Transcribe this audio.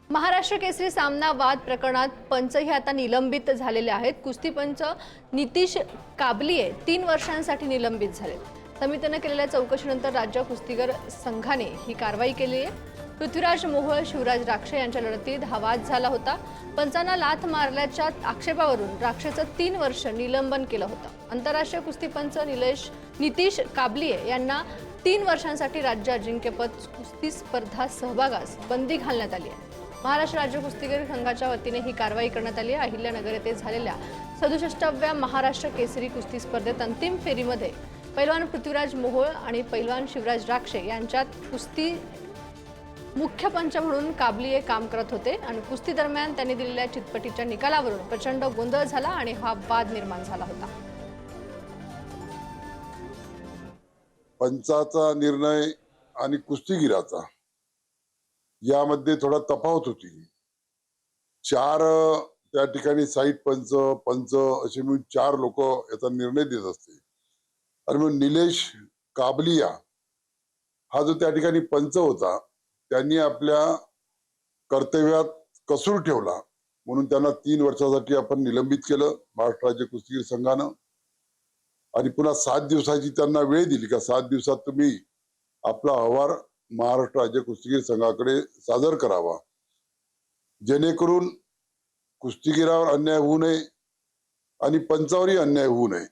महाराष्ट्र केसरी सामना वाद प्रकरणात पंच हे आता निलंबित झालेले आहेत। कुस्ती पंच नितीश काबलिये 3 वर्षांसाठी निलंबित झाले। समितीने केलेल्या चौकशीनंतर राज्य कुस्तीगीर संघाने ही कारवाई केली आहे। पृथ्वीराज मोहोळ शिवराज राक्षे यांच्या लढतीत हा वाद झाला होता। पंचांना लाथ मारल्याच्या आक्षेपावरून राक्षेचं 3 वर्ष निलंबन केलं होतं। आंतरराष्ट्रीय कुस्ती पंच नितीश काबलिये यांना 3 वर्षांसाठी राज्य अजिंक्यपद कुस्ती स्पर्धा सहभागास बंदी घालण्यात आली आहे। महाराष्ट्र राज्य कुस्तीगीर संघाच्या वतीने ही कारवाई करण्यात आली आहे। अहिल्यानगर येथे झालेल्या 67व्या महाराष्ट्र केसरी कुस्ती स्पर्धेत अंतिम फेरीमध्ये पैलवान पृथ्वीराज मोहोळ आणि पैलवान शिवराज राक्षे यांच्यात कुस्ती मुख्य पंच म्हणून काबलिये काम करत होते आणि कुस्ती दरम्यान त्यांनी दिलेल्या चितपटीच्या निकालावरून प्रचंड गोंधळ झाला आणि हा वाद निर्माण झाला होता। पंचाचा निर्णय आणि कुस्तीगीराचा यामध्ये थोडा तफावत होती। 4 त्या ठिकाणी साईड पंच असे मिळून 4 लोक याचा निर्णय देत असते आणि मग निलेश काबलिया हा जो त्या ठिकाणी पंच होता त्यांनी आपल्या कर्तव्यात कसूर ठेवला म्हणून त्यांना 3 वर्षासाठी आपण निलंबित केलं महाराष्ट्र राज्य कुस्तीगीर संघानं। आणि पुन्हा 7 दिवसाची त्यांना वेळ दिली का 7 दिवसात तुम्ही आपला अहवाल महाराष्ट्र राज्य कुस्तीगीर संघाकडे सादर करावा, जेणेकरून कुस्तीगीरावर अन्याय होऊ नये आणि पंचावरही अन्याय होऊ नये।